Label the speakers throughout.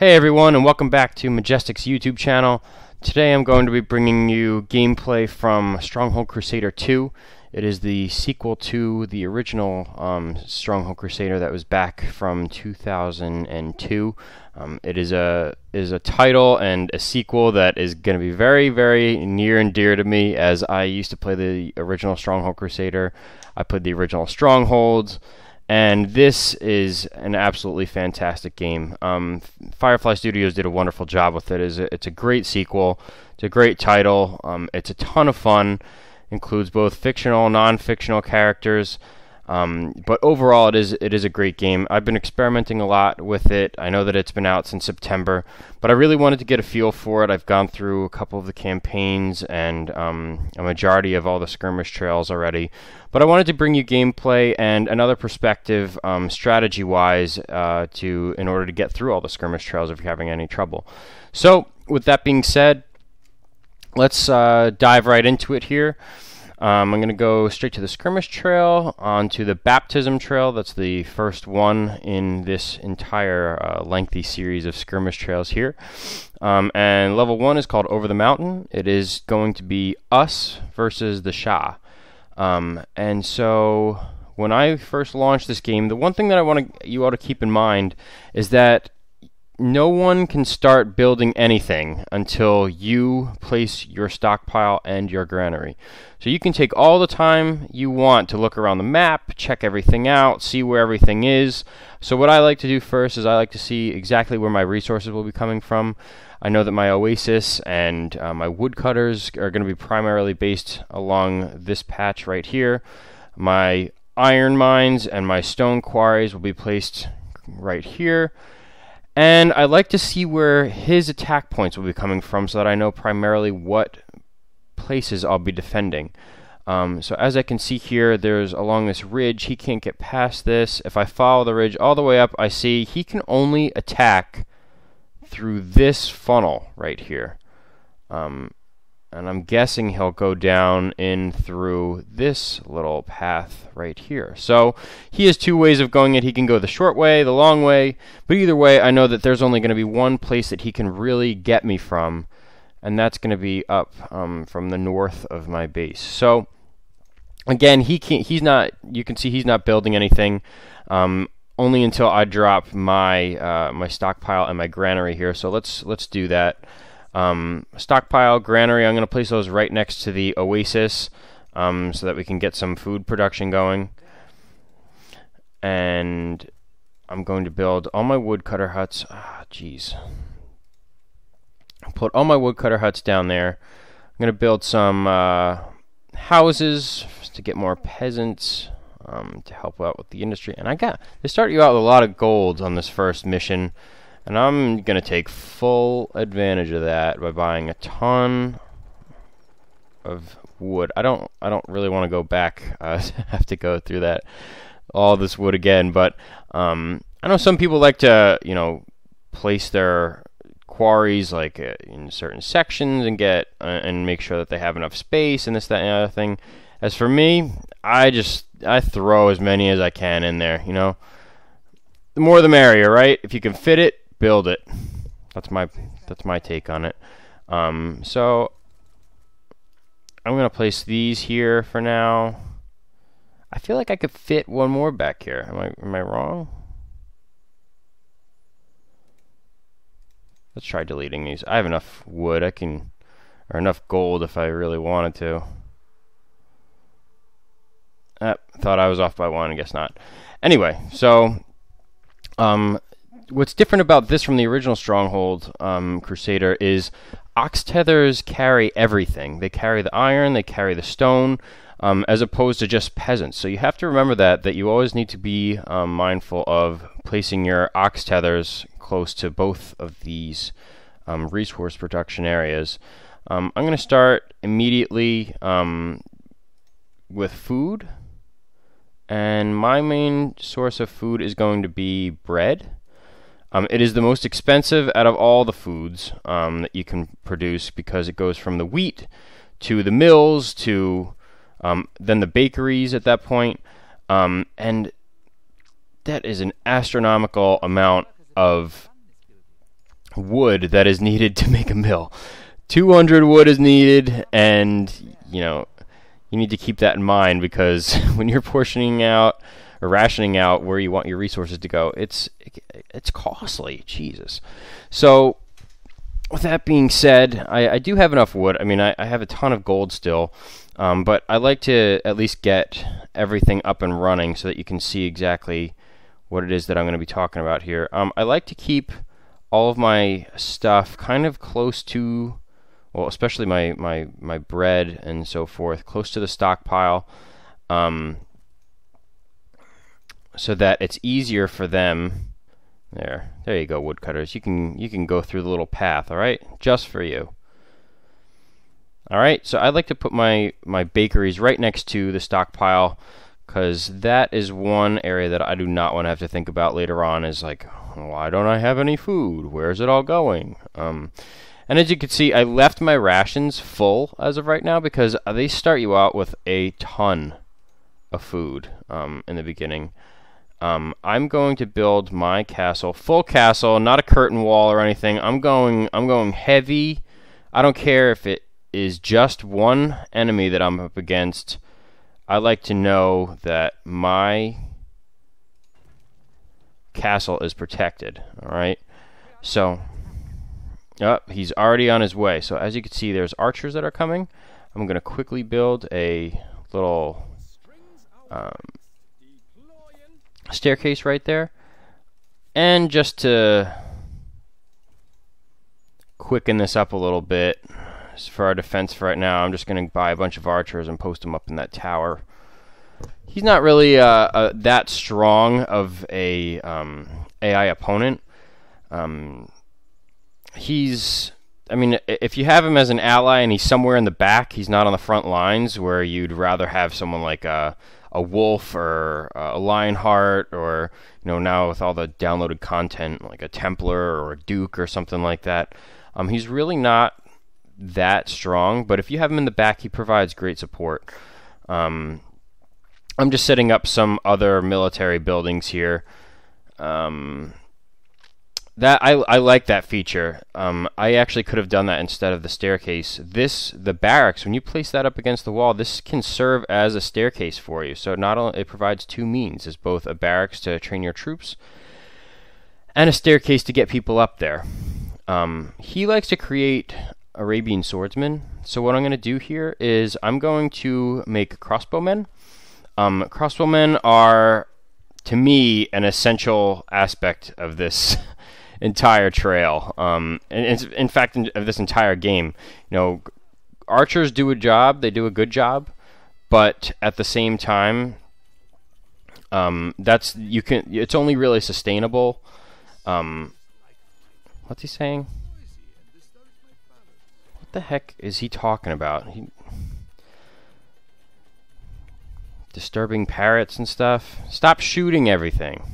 Speaker 1: Hey everyone, and welcome back to Majestic's YouTube channel. Today I'm going to be bringing you gameplay from Stronghold Crusader 2. It is the sequel to the original Stronghold Crusader that was back from 2002. It is a title and a sequel that is going to be very, very near and dear to me, as I used to play the original Stronghold Crusader. I played the original Strongholds. And this is an absolutely fantastic game. Firefly Studios did a wonderful job with it. It's a great sequel. It's a great title. It's a ton of fun. Includes both fictional and non-fictional characters. But overall, it is a great game. I've been experimenting a lot with it. I know that it's been out since September, but I really wanted to get a feel for it. I've gone through a couple of the campaigns and a majority of all the skirmish trails already. But I wanted to bring you gameplay and another perspective, strategy-wise, in order to get through all the skirmish trails if you're having any trouble. So, with that being said, let's dive right into it here. I'm going to go straight to the skirmish trail, onto the baptism trail. That's the first one in this entire lengthy series of skirmish trails here. And level 1 is called Over the Mountain. It is going to be us versus the Shah. And so when I first launched this game, the one thing that I want you all to keep in mind is that no one can start building anything until you place your stockpile and your granary. So you can take all the time you want to look around the map, check everything out, see where everything is. So what I like to do first is I like to see exactly where my resources will be coming from. I know that my oasis and my woodcutters are going to be primarily based along this patch right here. My iron mines and my stone quarries will be placed right here. And I like to see where his attack points will be coming from so that I know primarily what places I'll be defending. So as I can see here, there's along this ridge, he can't get past this. If I follow the ridge all the way up, I see he can only attack through this funnel right here. And I'm guessing he'll go down in through this little path right here. So he has two ways of going it. He can go the short way, the long way, but either way I know that there's only going to be one place that he can really get me from, and that's going to be up from the north of my base. So again, you can see he's not building anything only until I drop my my stockpile and my granary here. So let's do that. Stockpile, granary, I'm going to place those right next to the oasis so that we can get some food production going. And I'm going to build all my woodcutter huts. Jeez. Put all my woodcutter huts down there. I'm going to build some houses to get more peasants to help out with the industry. And they start you out with a lot of gold on this first mission. And I'm going to take full advantage of that by buying a ton of wood. I don't really want to go back, have to go through all this wood again, but I know some people like to, place their quarries like in certain sections and and make sure that they have enough space and this, that, and the other thing. As for me, I throw as many as I can in there, The more the merrier, right? If you can fit it, build it. That's my take on it. So I'm gonna place these here for now. I feel like I could fit one more back here. Am I wrong? Let's try deleting these. I have enough wood. Or enough gold if I really wanted to. Thought I was off by one. I guess not. Anyway, so what's different about this from the original Stronghold Crusader is ox tethers carry everything. They carry the iron, they carry the stone, as opposed to just peasants. So you have to remember that you always need to be mindful of placing your ox tethers close to both of these resource production areas. I'm going to start immediately with food, and my main source of food is going to be bread. It is the most expensive out of all the foods that you can produce because it goes from the wheat to the mills to then the bakeries at that point. And that is an astronomical amount of wood that is needed to make a mill. 200 wood is needed, and you need to keep that in mind, because when you're portioning out or rationing out where you want your resources to go, it's costly. Jesus. So with that being said, I do have enough wood. I mean, I have a ton of gold still, but I like to at least get everything up and running so that you can see exactly what it is that I'm going to be talking about here. I like to keep all of my stuff kind of close to, well, especially my bread and so forth, close to the stockpile, so that it's easier for them. There you go, woodcutters. You can go through the little path, all right, just for you. All right, so I like to put my bakeries right next to the stockpile, because that is one area that I do not want to have to think about later on. Is like, why don't I have any food? Where's it all going? And as you can see, I left my rations full as of right now, because they start you out with a ton of food in the beginning. I'm going to build my castle, full castle, not a curtain wall or anything. I'm going heavy. I don't care if it is just one enemy that I'm up against. I like to know that my castle is protected. All right. So, he's already on his way. So as you can see, there's archers that are coming. I'm going to quickly build a little staircase right there, and just to quicken this up a little bit for our defense for right now, I'm just going to buy a bunch of archers and post them up in that tower. He's not really that strong of a AI opponent. I mean, if you have him as an ally and he's somewhere in the back, he's not on the front lines, where you'd rather have someone like a wolf or a lionheart, or now with all the downloaded content like a Templar or a Duke or something like that. He's really not that strong, but if you have him in the back, he provides great support. I'm just setting up some other military buildings here. That I like that feature. I actually could have done that instead of the staircase. The barracks, when you place that up against the wall, this can serve as a staircase for you. So not only it provides two means, is both a barracks to train your troops and a staircase to get people up there. He likes to create Arabian swordsmen. So what I'm going to do here is I'm going to make crossbowmen. Crossbowmen are, to me, an essential aspect of this entire trail, and in fact, of this entire game. Archers do a job; they do a good job, but at the same time, it's only really sustainable. What's he saying? What the heck is he talking about? Disturbing parrots and stuff. Stop shooting everything.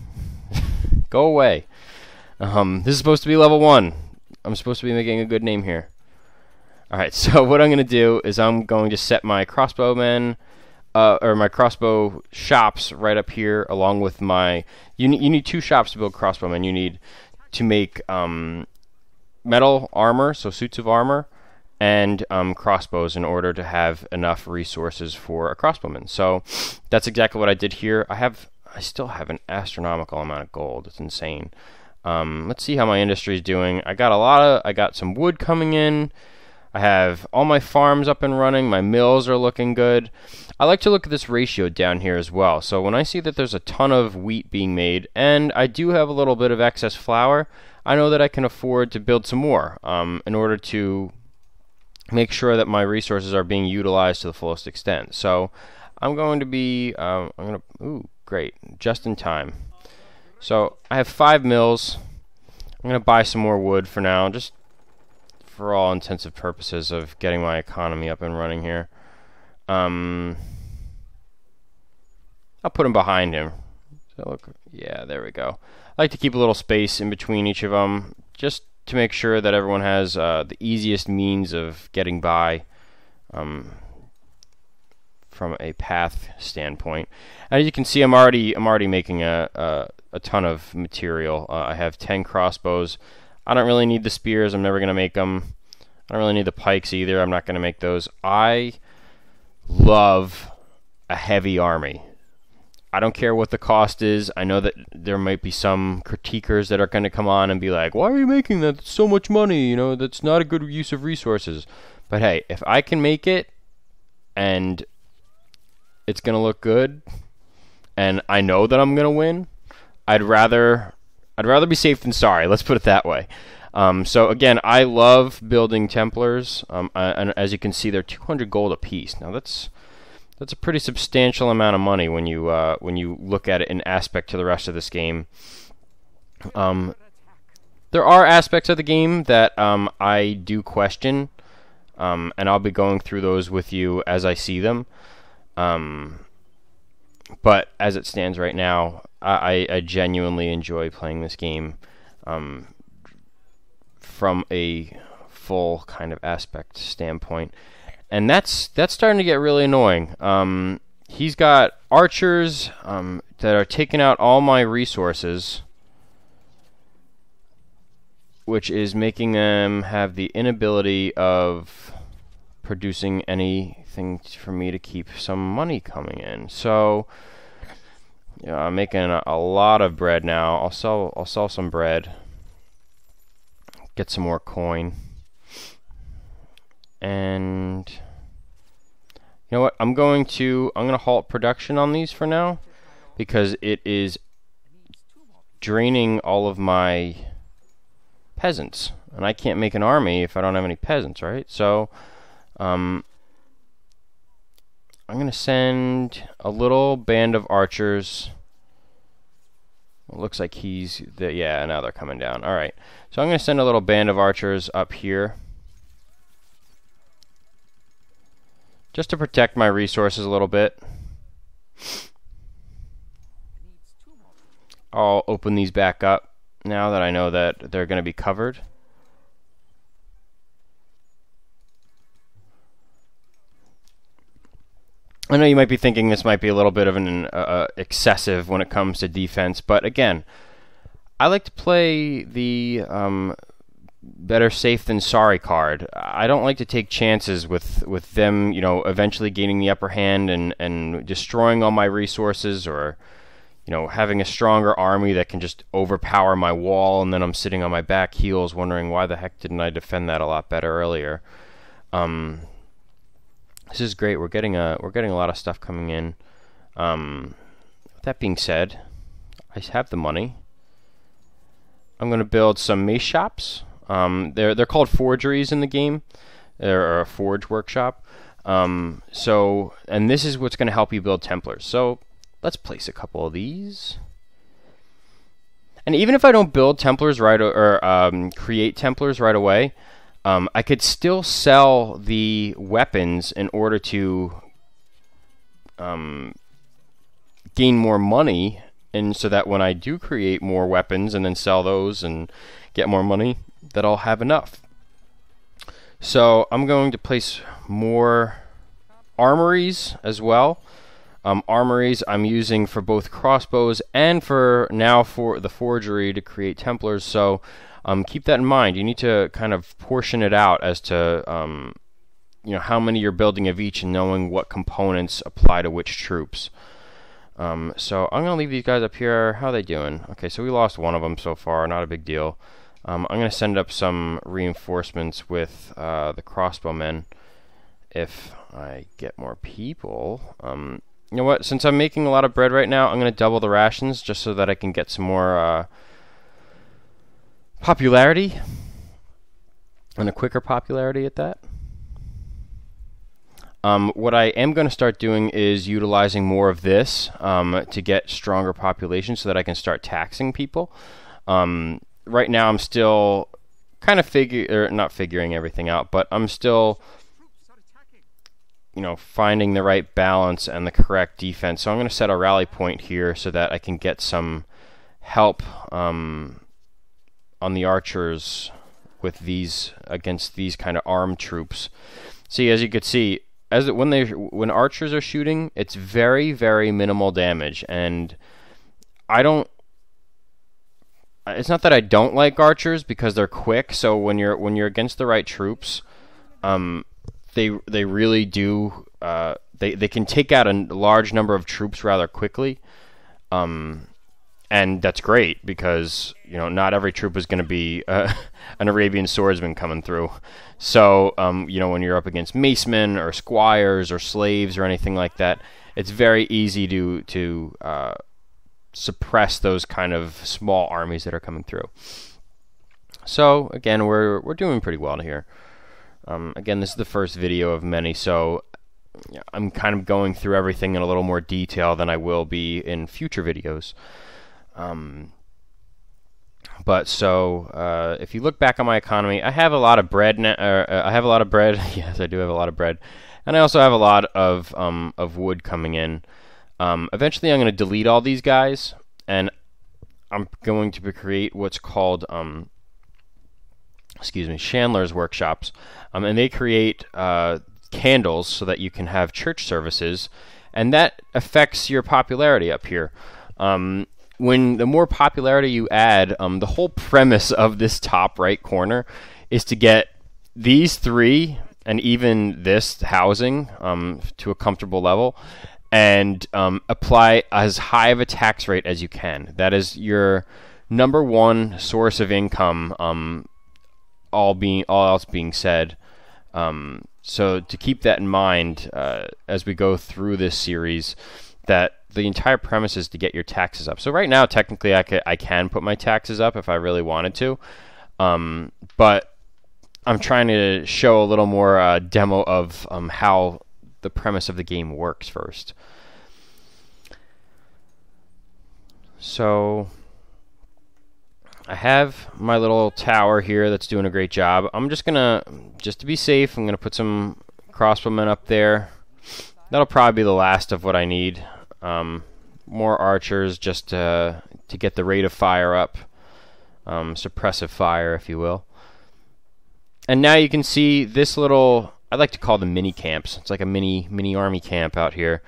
Speaker 1: Go away. This is supposed to be level 1. I'm supposed to be making a good name here. Alright, so what I'm going to do is I'm going to set my crossbowmen, or my crossbow shops right up here, along with my... You need 2 shops to build crossbowmen. You need to make metal armor, so suits of armor, and crossbows in order to have enough resources for a crossbowman. So that's exactly what I did here. I still have an astronomical amount of gold. It's insane. Let's see how my industry is doing. I got some wood coming in. I have all my farms up and running. My mills are looking good. I like to look at this ratio down here as well. So when I see that there's a ton of wheat being made, and I do have a little bit of excess flour, I know that I can afford to build some more in order to make sure that my resources are being utilized to the fullest extent. So I'm going to be, ooh, great, just in time. So I have 5 mills. I'm going to buy some more wood for now, just for all intensive purposes of getting my economy up and running here. I'll put him behind him. So look, yeah, there we go. I like to keep a little space in between each of them, just to make sure that everyone has the easiest means of getting by from a path standpoint. As you can see, I'm already making a ton of material. I have 10 crossbows. I don't really need the spears. I'm never going to make them. I don't really need the pikes either. I'm not going to make those. I love a heavy army. I don't care what the cost is. I know that there might be some critiquers that are going to come on and be like, why are you making that? That's so much money. You know, that's not a good use of resources. But hey, if I can make it and it's going to look good and I know that I'm going to win, I'd rather be safe than sorry. Let's put it that way. So again, I love building Templars. And as you can see, they're 200 gold apiece. Now that's a pretty substantial amount of money when you look at it in aspect to the rest of this game. There are aspects of the game that I do question, and I'll be going through those with you as I see them. But as it stands right now, I genuinely enjoy playing this game from a full kind of aspect standpoint. And that's starting to get really annoying. He's got archers that are taking out all my resources, which is making them have the inability of producing anything for me to keep some money coming in. So, yeah, I'm making a lot of bread now. I'll sell some bread, get some more coin. And you know what? I'm gonna halt production on these for now because it is draining all of my peasants, and I can't make an army if I don't have any peasants, right? So I'm gonna send a little band of archers. It looks like yeah, now they're coming down. All right, so I'm gonna send a little band of archers up here, just to protect my resources a little bit. I'll open these back up now that I know that they're going to be covered. I know you might be thinking this might be a little bit of an excessive when it comes to defense, but again, I like to play the better safe than sorry card. I don't like to take chances with them, you know, eventually gaining the upper hand and destroying all my resources, or, you know, having a stronger army that can just overpower my wall, and then I'm sitting on my back heels wondering why the heck didn't I defend that a lot better earlier. This is great. We're getting a lot of stuff coming in. That being said, I have the money. I'm going to build some mace shops. They're called forgeries in the game. They're a forge workshop. And this is what's going to help you build Templars. So let's place a couple of these. And even if I don't build Templars or create Templars right away, I could still sell the weapons in order to gain more money, and so that when I do create more weapons and then sell those and get more money, that I'll have enough. So I'm going to place more armories as well. Armories I'm using for both crossbows and for the forgery to create Templars. So keep that in mind. You need to kind of portion it out as to you know, how many you're building of each and knowing what components apply to which troops. So I'm going to leave these guys up here. How are they doing? Okay, so we lost one of them so far. Not a big deal. I'm going to send up some reinforcements with the crossbowmen if I get more people. You know what? Since I'm making a lot of bread right now, I'm going to double the rations just so that I can get some more popularity, and a quicker popularity at that. What I am going to start doing is utilizing more of this to get stronger population so that I can start taxing people. Right now I'm still kind of not figuring everything out, but I'm still, you know, finding the right balance and the correct defense. So I'm going to set a rally point here so that I can get some help on the archers with these, against these kind of armed troops. See, as you could see, when archers are shooting, it's very, very minimal damage, and I it's not that I don't like archers because they're quick. So when you're against the right troops, they really do they can take out a large number of troops rather quickly. And that's great because, you know, not every troop is going to be an Arabian swordsman coming through. So, you know, when you're up against macemen or squires or slaves or anything like that, it's very easy to suppress those kind of small armies that are coming through. So, again, we're doing pretty well here. Again, this is the first video of many, so I'm kind of going through everything in a little more detail than I will be in future videos. But so if you look back on my economy, I have a lot of bread. I have a lot of bread. Yes, I do have a lot of bread, and I also have a lot of wood coming in. Eventually, I'm going to delete all these guys, and I'm going to create what's called Chandler's workshops, and they create candles so that you can have church services, and that affects your popularity up here. When the more popularity you add, the whole premise of this top right corner is to get these three and even this housing to a comfortable level, and apply as high of a tax rate as you can. That is your number one source of income, all else being said. So to keep that in mind as we go through this series, that the entire premise is to get your taxes up. So right now, technically, I can put my taxes up if I really wanted to, but I'm trying to show a little more demo of how the premise of the game works first. So I have my little tower here that's doing a great job. I'm just to be safe, I'm gonna put some crossbowmen up there. That'll probably be the last of what I need. More archers just to get the rate of fire up, suppressive fire, if you will. And now you can see this little, I like to call them mini camps. It's like a mini army camp out here.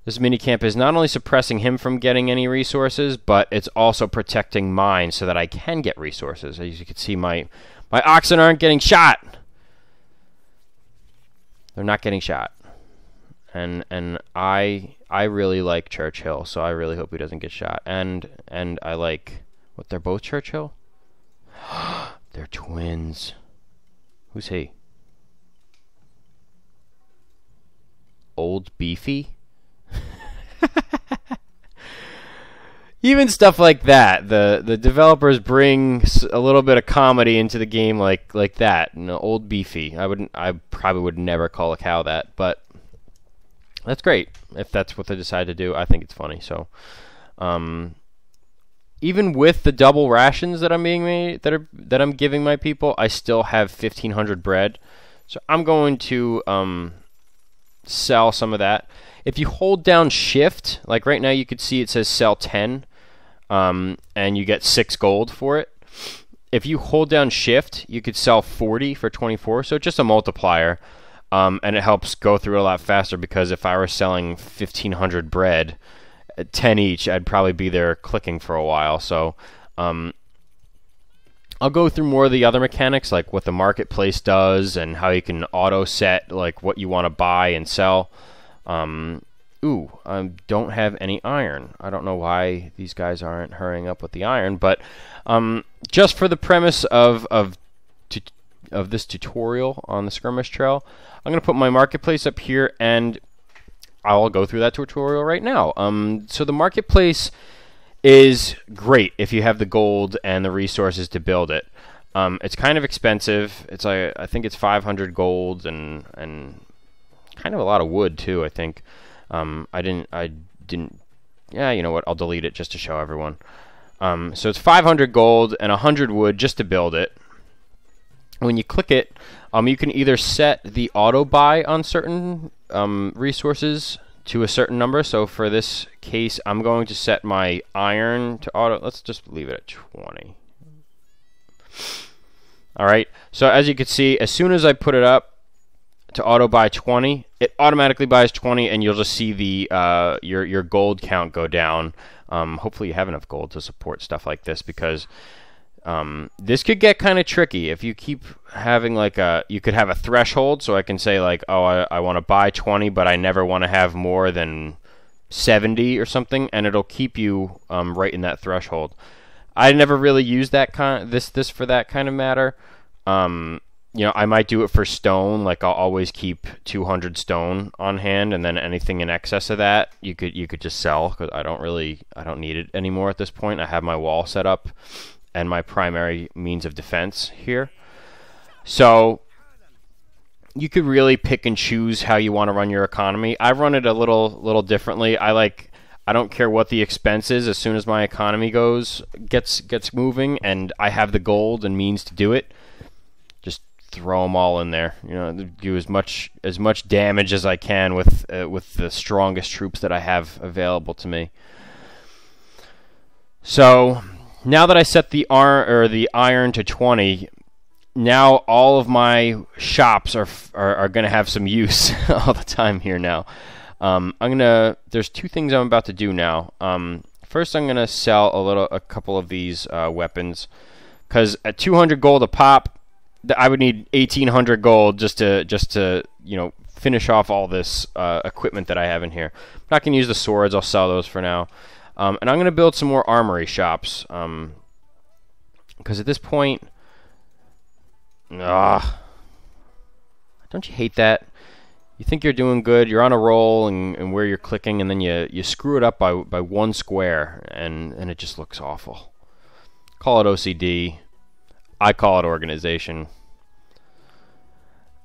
Speaker 1: This mini camp is not only suppressing him from getting any resources, but it's also protecting mine so that I can get resources. As you can see, my oxen aren't getting shot. They're not getting shot. And I really like Churchill, so I really hope he doesn't get shot. And I like, what, they're both Churchill? They're twins. Who's he? Old Beefy? Even stuff like that. The developers bring a little bit of comedy into the game like that. You know, Old Beefy. I probably would never call a cow that, but that's great if that's what they decide to do. I think it's funny. So, even with the double rations that I'm being made, that I'm giving my people, I still have 1,500 bread. So I'm going to sell some of that. If you hold down Shift, like right now, you could see it says sell 10, and you get 6 gold for it. If you hold down Shift, you could sell 40 for 24. So it's just a multiplier. And it helps go through a lot faster, because if I were selling 1,500 bread at 10 each, I'd probably be there clicking for a while. So I'll go through more of the other mechanics, like what the marketplace does and how you can auto set like what you want to buy and sell. I don't have any iron. I don't know why these guys aren't hurrying up with the iron, but just for the premise of this tutorial on the skirmish trail, I'm going to put my marketplace up here, and I'll go through that tutorial right now. So the marketplace is great if you have the gold and the resources to build it. It's kind of expensive. It's I think it's 500 gold and kind of a lot of wood too, I think. I didn't. Yeah, you know what? I'll delete it just to show everyone. So it's 500 gold and 100 wood just to build it. When you click it, you can either set the auto buy on certain resources to a certain number. So for this case, I'm going to set my iron to auto. Let's just leave it at 20. All right. So as you can see, as soon as I put it up to auto buy 20, it automatically buys 20, and you'll just see the your gold count go down. Hopefully you have enough gold to support stuff like this, because this could get kind of tricky if you keep having like you could have a threshold, so I can say like, oh, I want to buy 20, but I never want to have more than 70 or something, and it'll keep you right in that threshold. I never really used that this for that kind of matter. You know, I might do it for stone, like I'll always keep 200 stone on hand, and then anything in excess of that you could just sell, because I don't need it anymore at this point. I have my wall set up and my primary means of defense here. So you could really pick and choose how you want to run your economy. I run it a little differently. I don't care what the expense is, as soon as my economy gets moving and I have the gold and means to do it, just throw them all in there. You know, do as much damage as I can with the strongest troops that I have available to me. So now that I set the iron to 20, now all of my shops are going to have some use all the time here now. There's two things I'm about to do now. First, I'm gonna sell a couple of these weapons, because at 200 gold a pop, I would need 1,800 gold just to you know, finish off all this equipment that I have in here. I'm not gonna use the swords. I'll sell those for now, and I'm gonna build some more armory shops, because at this point, don't you hate that? You think you're doing good, you're on a roll, and where you're clicking, and then you screw it up by one square, and it just looks awful. Call it OCD. I call it organization.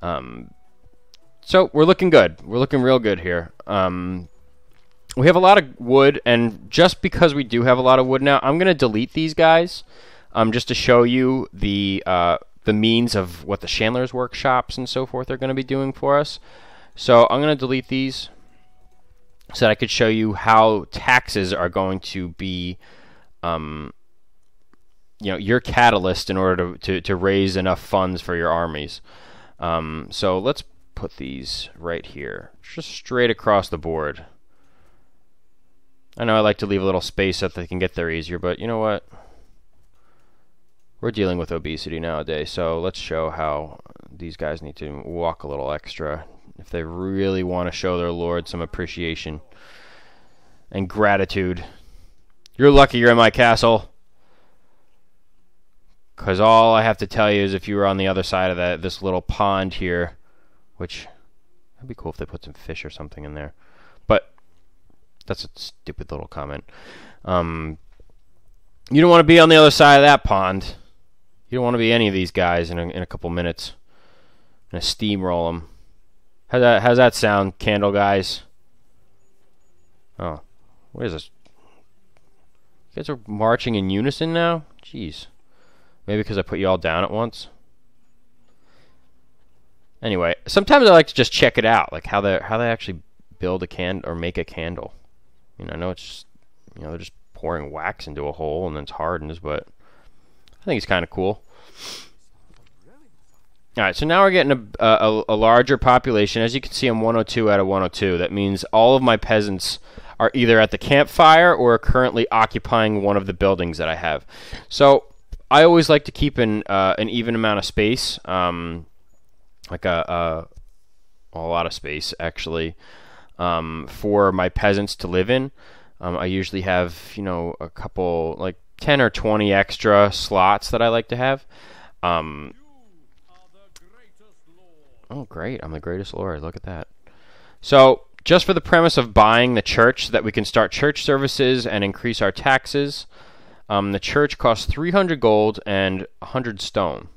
Speaker 1: So we're looking good. We're looking real good here. We have a lot of wood, and just because we do have a lot of wood now, I'm going to delete these guys, just to show you the means of what the Chandler's workshops and so forth are going to be doing for us. So I'm going to delete these so that I could show you how taxes are going to be, you know, your catalyst in order to raise enough funds for your armies. So let's put these right here, just straight across the board. I know I like to leave a little space so that they can get there easier, but you know what? We're dealing with obesity nowadays, so let's show how these guys need to walk a little extra if they really want to show their lord some appreciation and gratitude. You're lucky you're in my castle, because all I have to tell you is if you were on the other side of this little pond here, which would be cool if they put some fish or something in there, but that's a stupid little comment. You don't want to be on the other side of that pond. You don't want to be any of these guys in a couple minutes. I'm gonna steamroll them. How's that sound, candle guys? Oh, what is this? You guys are marching in unison now? Jeez. Maybe because I put you all down at once? Anyway, sometimes I like to just check it out, like how they actually build a candle or make a candle. I mean, I know it's just, you know, they're just pouring wax into a hole and then it's hardened, but I think it's kind of cool. Alright, so now we're getting a larger population. As you can see, I'm 102 out of 102. That means all of my peasants are either at the campfire or are currently occupying one of the buildings that I have. So I always like to keep an even amount of space, like a lot of space actually, for my peasants to live in. I usually have, you know, a couple, like 10 or 20 extra slots that I like to have. Oh, great. I'm the greatest lord. Look at that. So, just for the premise of buying the church so that we can start church services and increase our taxes, the church costs 300 gold and 100 stone.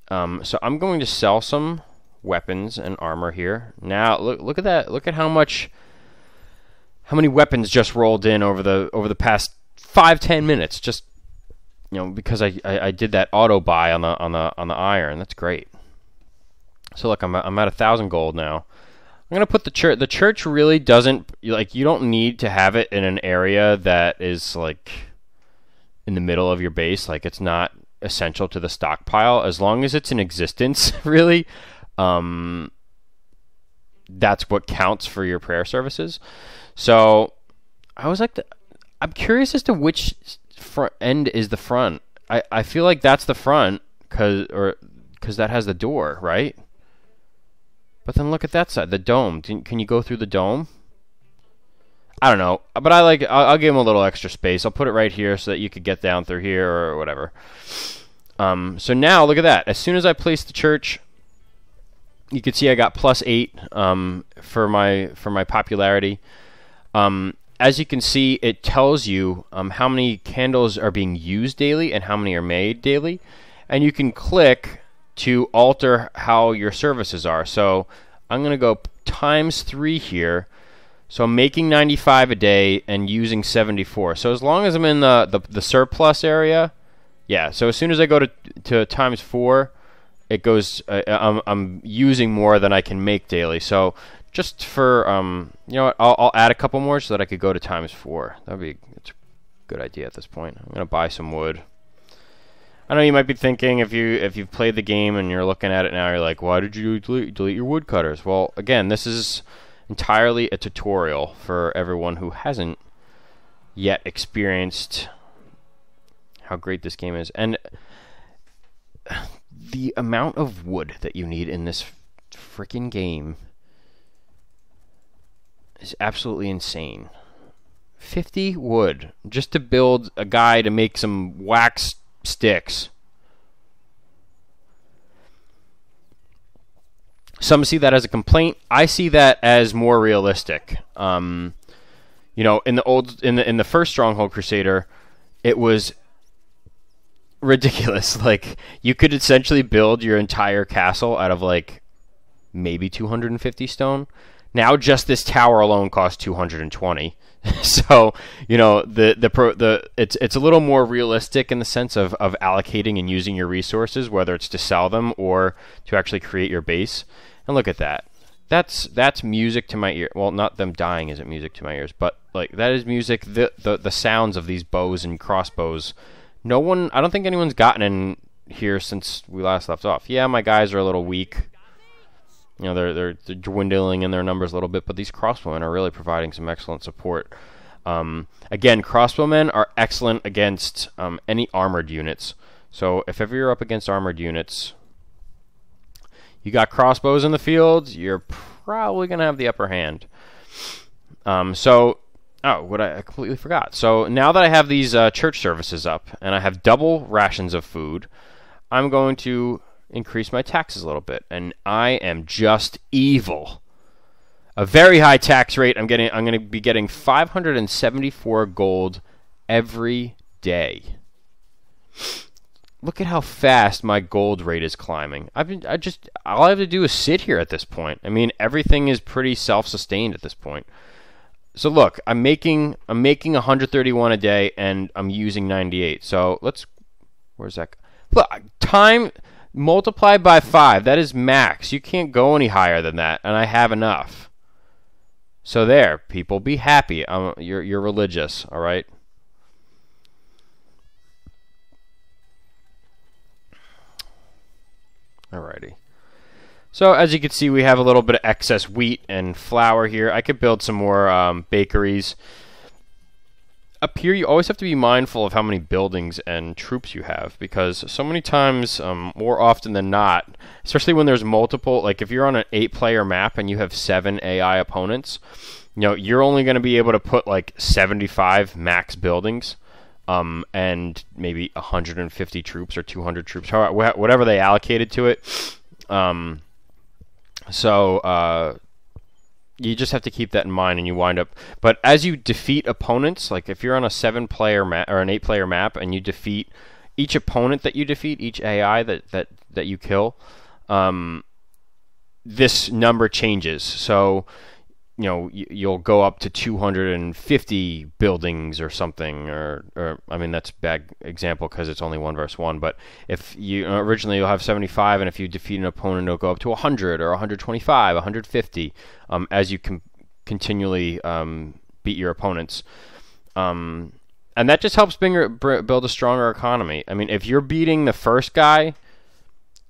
Speaker 1: So, I'm going to sell some weapons and armor here. Now, look at that. Look at how many weapons just rolled in over the past 5-10 minutes. Just, you know, because I did that auto buy on the iron. That's great. So look, I'm at 1,000 gold now. I'm gonna put the church. The church really doesn't, like, you don't need to have it in an area that is like in the middle of your base. Like, it's not essential to the stockpile as long as it's in existence. Really, that's what counts for your prayer services. So I was like, I'm curious as to which front end is the front. I feel like that's the front because that has the door, right? But then look at that side, the dome. Can you go through the dome? I don't know, but I'll give him a little extra space. I'll put it right here so that you could get down through here or whatever. So now look at that. As soon as I place the church, you can see I got +8 for my popularity. As you can see, it tells you how many candles are being used daily and how many are made daily, and you can click to alter how your services are. So I'm going to go ×3 here. So I'm making 95 a day and using 74. So as long as I'm in the surplus area, yeah. So as soon as I go to ×4, it goes. I'm using more than I can make daily. So just for you know what, I'll add a couple more so that I could go to ×4. It's a good idea at this point. I'm gonna buy some wood. I know you might be thinking if you've played the game and you're looking at it now, you're like, why did you delete your woodcutters? Well, again, this is entirely a tutorial for everyone who hasn't yet experienced how great this game is. And the amount of wood that you need in this freaking game is absolutely insane. 50 wood just to build a guy to make some wax sticks. Some see that as a complaint. I see that as more realistic. You know, in the first Stronghold Crusader, it was ridiculous. Like, you could essentially build your entire castle out of like maybe 250 stone. Now just this tower alone costs 220. So, you know, it's a little more realistic in the sense of allocating and using your resources, whether it's to sell them or to actually create your base. And look at that. That's music to my ear. Well, not them dying isn't music to my ears, but like that is music. The sounds of these bows and crossbows. I don't think anyone's gotten in here since we last left off. Yeah, my guys are a little weak. You know, they're dwindling in their numbers a little bit, but these crossbowmen are really providing some excellent support. Again, crossbowmen are excellent against any armored units. So if ever you're up against armored units, you got crossbows in the field, you're probably going to have the upper hand. I completely forgot. So now that I have these church services up, and I have double rations of food, I'm going to increase my taxes a little bit, and I am just evil. A very high tax rate. I'm going to be getting 574 gold every day. Look at how fast my gold rate is climbing. All I have to do is sit here at this point. I mean, everything is pretty self-sustained at this point. So look, I'm making 131 a day, and I'm using 98. So where's that? Look, time multiplied by 5. That is max. You can't go any higher than that, and I have enough. So there, people, be happy. You're religious, all right? Alrighty. So as you can see, we have a little bit of excess wheat and flour here. I could build some more bakeries. Up here, you always have to be mindful of how many buildings and troops you have, because so many times, more often than not, especially when there's multiple, like if you're on an 8-player map and you have 7 AI opponents, you know, you're only going to be able to put like 75 max buildings, and maybe 150 troops or 200 troops, whatever they allocated to it. You just have to keep that in mind, and you wind up. But as you defeat opponents, like if you're on a 7-player map or an 8-player map, and you defeat each opponent that you defeat, each AI that you kill, this number changes. So, you know, you'll go up to 250 buildings or something, or I mean, that's a bad example because it's only 1 versus 1. But if you originally you'll have 75, and if you defeat an opponent, it'll go up to 100 or 125, 150, as you continually beat your opponents. And that just helps build a stronger economy. I mean, if you're beating the first guy,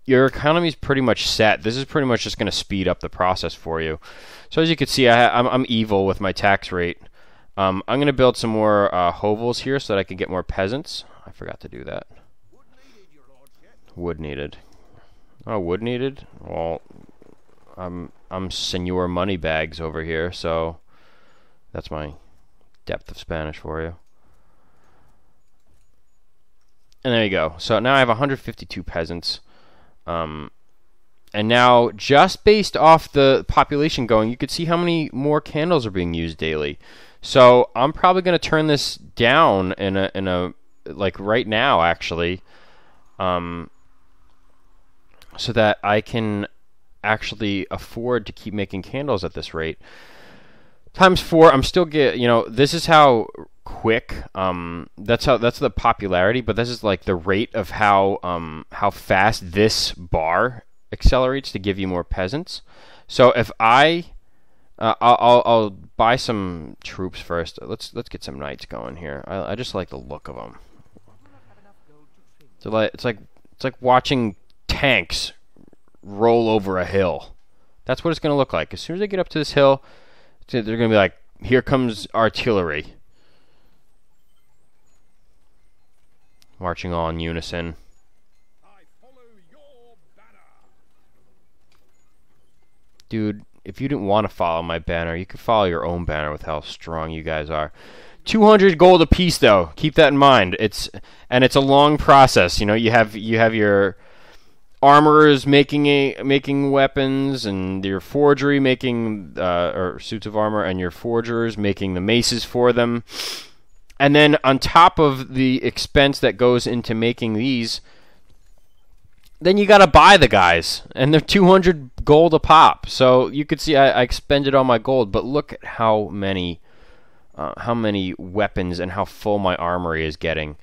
Speaker 1: your economy is pretty much set. This is pretty much just going to speed up the process for you. So as you can see, I'm evil with my tax rate. I'm going to build some more hovels here so that I can get more peasants. I forgot to do that. Wood needed. Oh, wood needed? Well, I'm Senor Moneybags over here, so that's my depth of Spanish for you. And there you go. So now I have 152 peasants. And now, just based off the population going, you could see how many more candles are being used daily. So I'm probably going to turn this down in a like right now, actually, so that I can actually afford to keep making candles at this rate. Times 4, I'm still this is how quick, that's the popularity, but this is like the rate of how fast this bar accelerates to give you more peasants. So if I'll buy some troops first. Let's get some knights going here. I just like the look of them. So it's like watching tanks roll over a hill. That's what it's going to look like. As soon as they get up to this hill, they're going to be like, here comes artillery. Marching all in unison.
Speaker 2: I follow your banner.
Speaker 1: Dude, if you didn't want to follow my banner, you could follow your own banner with how strong you guys are. 200 gold apiece, though. Keep that in mind. It's a long process. You know, you have your armorers making weapons, and your forgery making or suits of armor, and your forgers making the maces for them. And then on top of the expense that goes into making these, then you got to buy the guys, and they're 200 gold a pop. So you could see I expended all my gold, but look at how many weapons and how full my armory is getting.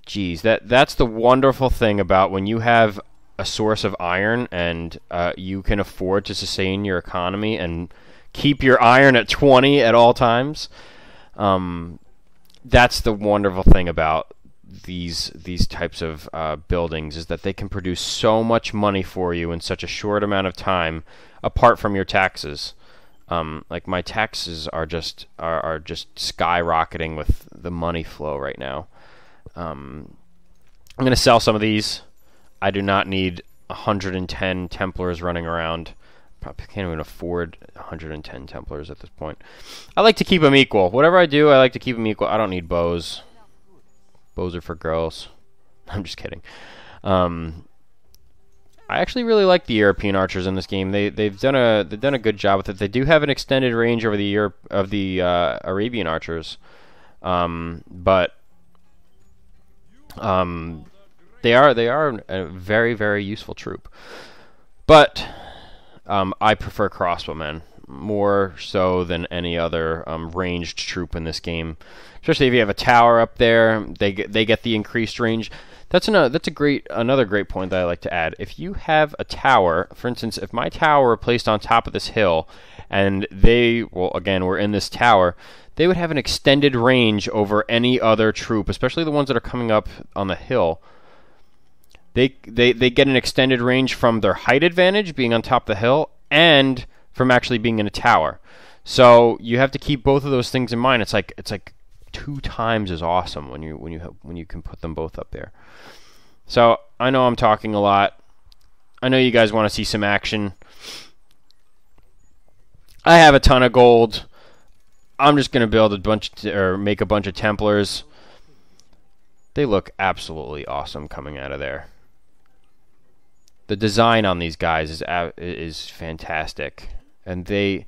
Speaker 1: Jeez, that's the wonderful thing about when you have a source of iron and you can afford to sustain your economy and keep your iron at 20 at all times. That's the wonderful thing about these types of buildings, is that they can produce so much money for you in such a short amount of time, apart from your taxes. Like my taxes are just skyrocketing with the money flow right now. I'm going to sell some of these. I do not need 110 Templars running around. Probably can't even afford 110 Templars at this point. I like to keep them equal. Whatever I do, I like to keep them equal. I don't need bows. Bows are for girls. I'm just kidding. I actually really like the European archers in this game. They've done a good job with it. They do have an extended range over the Arabian archers, but they are a very, very useful troop. But I prefer crossbowmen more so than any other ranged troop in this game. Especially if you have a tower up there, they get the increased range. That's another great point that I like to add. If you have a tower, for instance, if my tower were placed on top of this hill, and again, we're in this tower, they would have an extended range over any other troop, especially the ones that are coming up on the hill. They get an extended range from their height advantage, being on top of the hill, and from actually being in a tower. So you have to keep both of those things in mind. It's like 2 times as awesome when you can put them both up there. So I know I'm talking a lot. I know you guys want to see some action. I have a ton of gold. I'm just gonna build make a bunch of Templars. They look absolutely awesome coming out of there. The design on these guys is fantastic, and they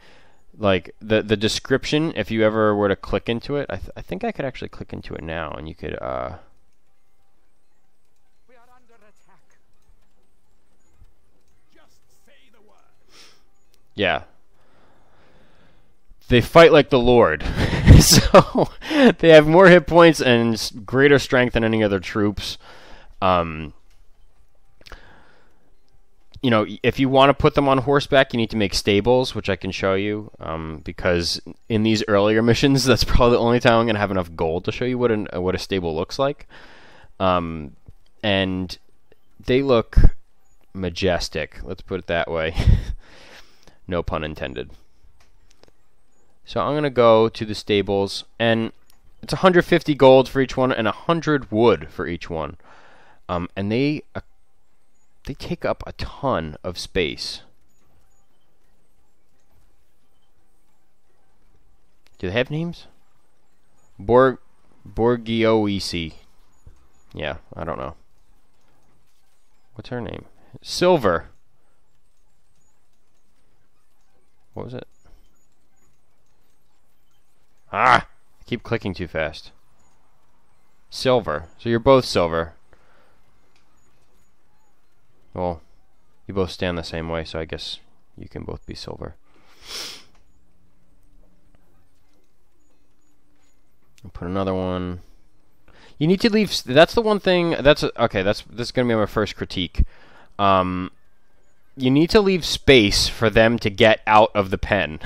Speaker 1: the description. If you ever were to click into it, I think I could actually click into it now, and you could. We are under attack.
Speaker 2: Just say the word.
Speaker 1: Yeah. They fight like the Lord. So they have more hit points and greater strength than any other troops. You know, if you want to put them on horseback, you need to make stables, which I can show you, because in these earlier missions, that's probably the only time I'm going to have enough gold to show you what a stable looks like. And they look majestic. Let's put it that way. No pun intended. So I'm going to go to the stables, and it's 150 gold for each one and 100 wood for each one. And they take up a ton of space. Do they have names? Borgioisi. Yeah, I don't know. What's her name? Silver. What was it? Ah! I keep clicking too fast. Silver. So you're both silver. Well, you both stand the same way, so I guess you can both be silver. I'll put another one. You need to leave. That's the one thing. Okay. This is gonna be my first critique. You need to leave space for them to get out of the pen.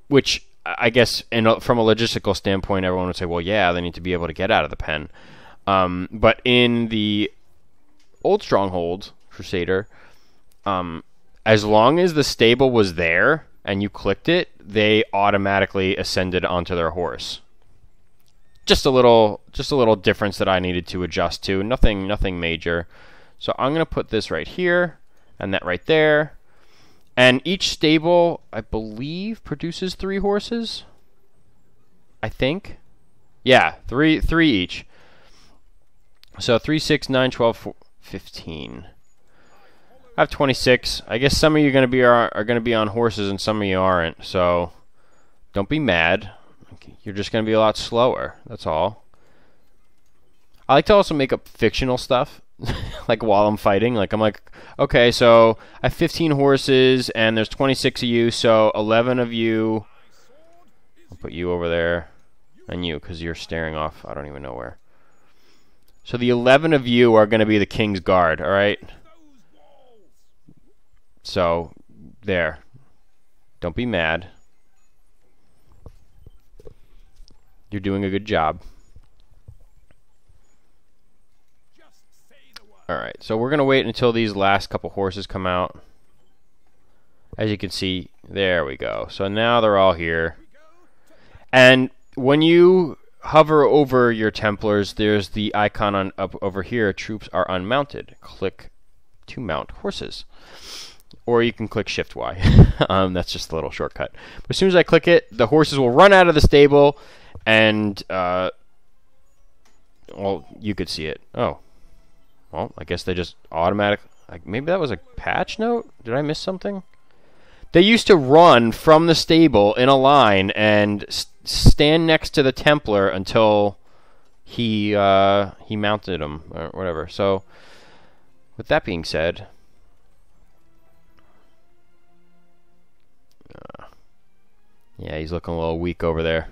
Speaker 1: Which I guess, from a logistical standpoint, everyone would say, well, yeah, they need to be able to get out of the pen. But in the old Stronghold Crusader, as long as the stable was there and you clicked it, they automatically ascended onto their horse. Just a little difference that I needed to adjust to. Nothing major. So I'm going to put this right here and that right there. And each stable, I believe, produces 3 horses. I think. Yeah, three each. So 3, 6, 9, 12, 15. I have 26. I guess some of you are going to be on horses and some of you aren't. So don't be mad. You're just going to be a lot slower. That's all. I like to also make up fictional stuff. Like while I'm fighting, like I'm like, okay, so I have 15 horses and there's 26 of you, so 11 of you. I'll put you over there, and you, because you're staring off. I don't even know where. So the 11 of you are going to be the King's Guard, all right? So there. Don't be mad. You're doing a good job. Alright, so we're going to wait until these last couple horses come out. As you can see, there we go. So now they're all here. And when you hover over your Templars, there's the icon up over here, troops are unmounted. Click to mount horses. Or you can click Shift Y. That's just a little shortcut. But as soon as I click it, the horses will run out of the stable, and, well, you could see it. Oh. Well, I guess they just like, maybe that was a patch note? Did I miss something? They used to run from the stable in a line and stand next to the Templar until he mounted them or whatever. So, with that being said, yeah, he's looking a little weak over there.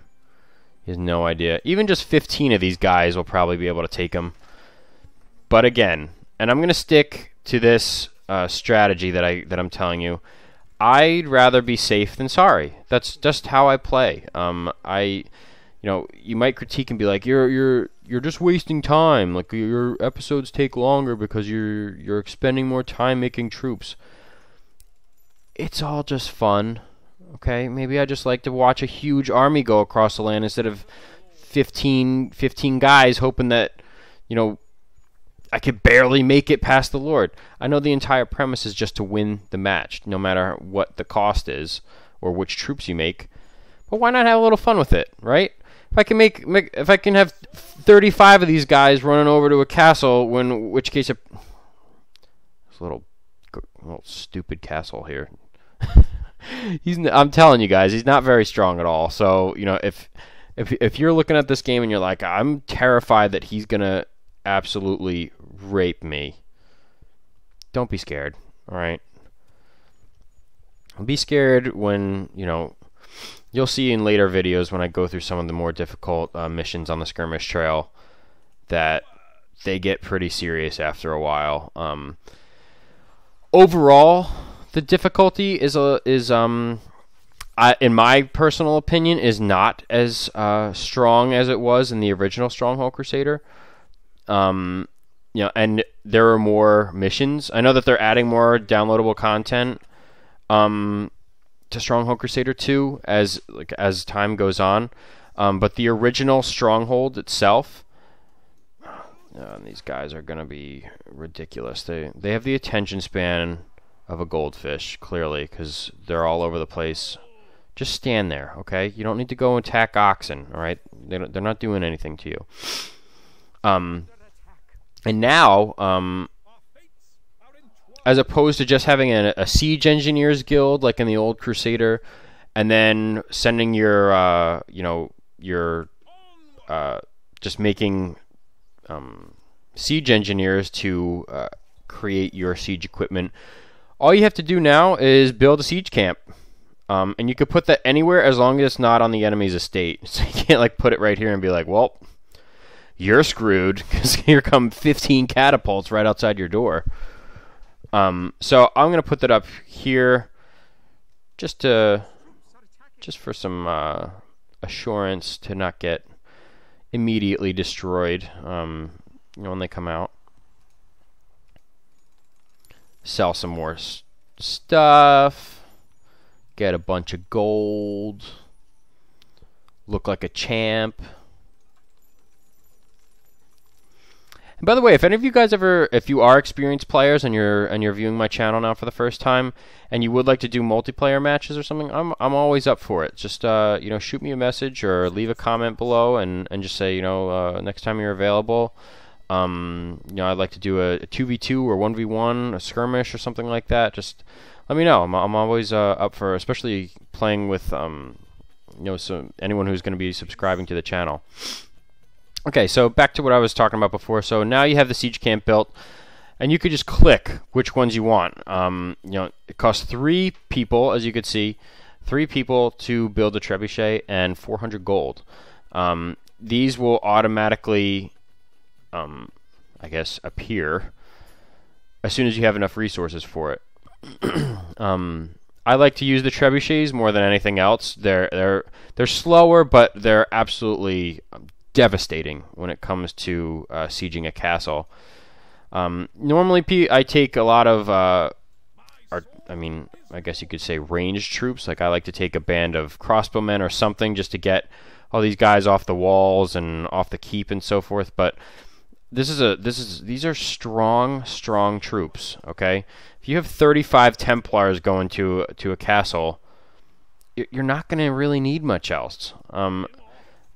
Speaker 1: He has no idea. Even just 15 of these guys will probably be able to take him. But again, and I'm going to stick to this strategy that I'm telling you. I'd rather be safe than sorry. That's just how I play. You might critique and be like, you're just wasting time. Like your episodes take longer because you're expending more time making troops. It's all just fun. Okay, maybe I just like to watch a huge army go across the land instead of 15 guys hoping that, I could barely make it past the Lord. I know the entire premise is just to win the match, no matter what the cost is or which troops you make. But why not have a little fun with it, right? If I can have 35 of these guys running over to a castle, which case it's a little stupid castle here. I'm telling you guys, he's not very strong at all. So if you're looking at this game and you're like, I'm terrified that he's gonna absolutely rape me, don't be scared. All right. Be scared when you'll see in later videos when I go through some of the more difficult missions on the Skirmish Trail that they get pretty serious after a while. Overall, the difficulty is in my personal opinion, is not as strong as it was in the original Stronghold Crusader. you know, and there are more missions. I know that they're adding more downloadable content to Stronghold Crusader 2 as time goes on. But the original Stronghold itself, these guys are going to be ridiculous. They have the attention span of a goldfish, clearly, because they're all over the place. Just stand there, okay? You don't need to go attack oxen, all right? They're not doing anything to you. And now, as opposed to just having a siege engineers guild like in the old Crusader, and then sending your, just making siege engineers to create your siege equipment, all you have to do now is build a siege camp. And you could put that anywhere as long as it's not on the enemy's estate. So you can't like put it right here and be like, well, you're screwed because here come 15 catapults right outside your door. So I'm gonna put that up here, just for some assurance to not get immediately destroyed. When they come out, sell some more stuff. Get a bunch of gold. Look like a champ. And by the way, if any of you guys if you are experienced players and you're viewing my channel now for the first time, and you would like to do multiplayer matches or something, I'm always up for it. Just shoot me a message or leave a comment below and just say next time you're available. I'd like to do a 2v2 or 1v1, a skirmish or something like that. Just let me know. I'm always up for, especially playing with so anyone who's going to be subscribing to the channel. Okay, so back to what I was talking about before. So now you have the siege camp built, and you could just click which ones you want. It costs 3 people, as you could see, 3 people to build a trebuchet and 400 gold. These will automatically, I guess, appear as soon as you have enough resources for it. I like to use the trebuchets more than anything else. They're slower, but they're absolutely devastating when it comes to sieging a castle. Normally, I take a lot of, I guess you could say ranged troops. Like I like to take a band of crossbowmen or something just to get all these guys off the walls and off the keep and so forth. But these are strong troops. Okay, if you have 35 Templars going to a castle, you're not going to really need much else,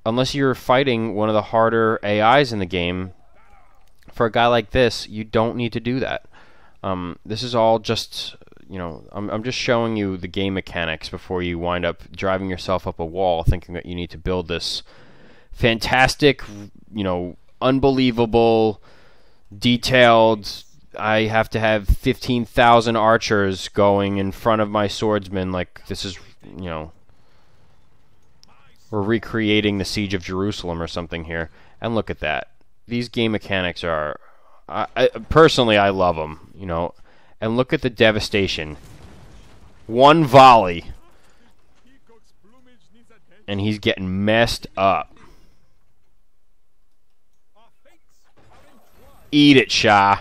Speaker 1: unless you're fighting one of the harder AIs in the game. For a guy like this, you don't need to do that. This is all just, I'm just showing you the game mechanics before you wind up driving yourself up a wall thinking that you need to build this fantastic, unbelievable, detailed, I have to have 15,000 archers going in front of my swordsmen. Like, this is, we're recreating the Siege of Jerusalem or something here. And look at that. These game mechanics are, personally, I love them, And look at the devastation. One volley, and he's getting messed up. Eat it, Shah.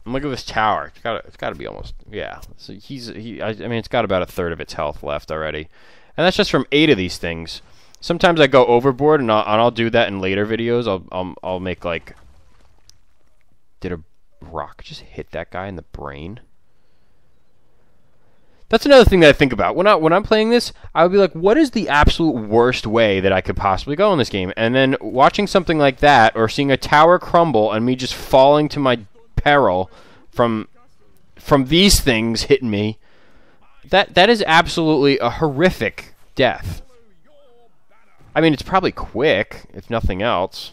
Speaker 1: And look at this tower. It's got to be almost, yeah. So it's got about a third of its health left already, and that's just from 8 of these things. Sometimes I go overboard, and I'll do that in later videos. I'll make like, did a rock just hit that guy in the brain? That's another thing that I think about. When I'm playing this, I would be like, what is the absolute worst way that I could possibly go in this game? And then watching something like that, or seeing a tower crumble and me just falling to my peril from these things hitting me, that is absolutely a horrific death. I mean, it's probably quick, if nothing else.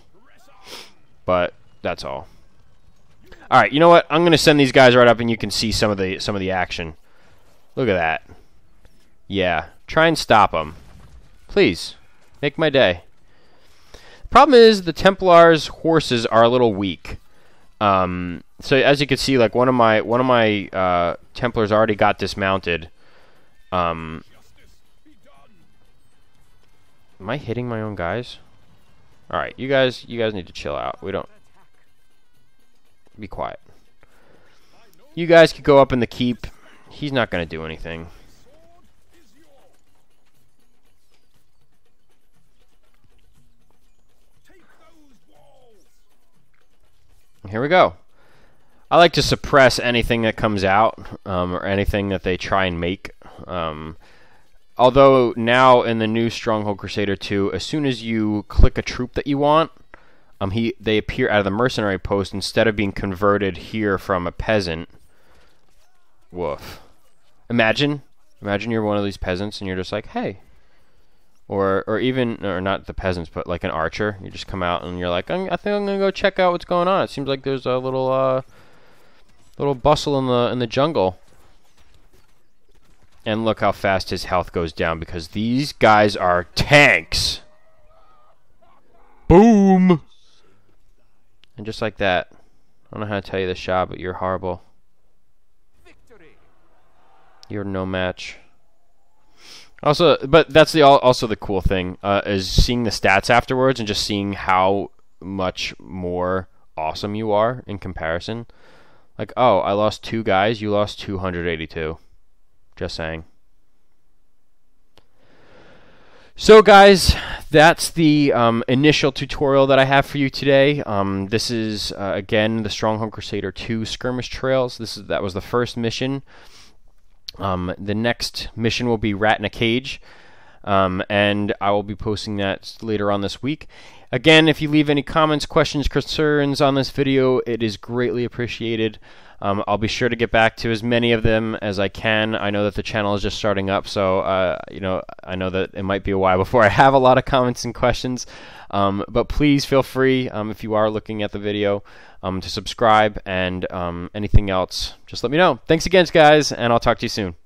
Speaker 1: But that's all. Alright, you know what? I'm gonna send these guys right up and you can see some of the action. Look at that. Yeah. Try and stop them. Please. Make my day. Problem is, the Templars' horses are a little weak. So as you can see, like one of my Templars already got dismounted. Am I hitting my own guys? All right, you guys need to chill out. We don't. Be quiet. You guys could go up in the keep. He's not going to do anything. Here we go. I like to suppress anything that comes out, or anything that they try and make. Although now in the new Stronghold Crusader 2, as soon as you click a troop that you want, they appear out of the mercenary post instead of being converted here from a peasant. Woof. Imagine you're one of these peasants and you're just like, hey. Or not the peasants, but like an archer. You just come out and you're like, I think I'm gonna go check out what's going on. It seems like there's a little bustle in the jungle. And look how fast his health goes down because these guys are tanks. Boom. And just like that, I don't know how to tell you this, Shah, but you're horrible. You're no match. Also, but that's also the cool thing is seeing the stats afterwards and just seeing how much more awesome you are in comparison. Like, oh, I lost 2 guys. You lost 282. Just saying. So guys, that's the initial tutorial that I have for you today. This is again the Stronghold Crusader 2 Skirmish Trails. That was the first mission. The next mission will be Rat in a Cage, and I will be posting that later on this week. Again, if you leave any comments, questions, concerns on this video, it is greatly appreciated. I'll be sure to get back to as many of them as I can. I know that the channel is just starting up, so you know, I know that it might be a while before I have a lot of comments and questions. But please feel free, if you are looking at the video, to subscribe, and anything else, just let me know. Thanks again, guys, and I'll talk to you soon.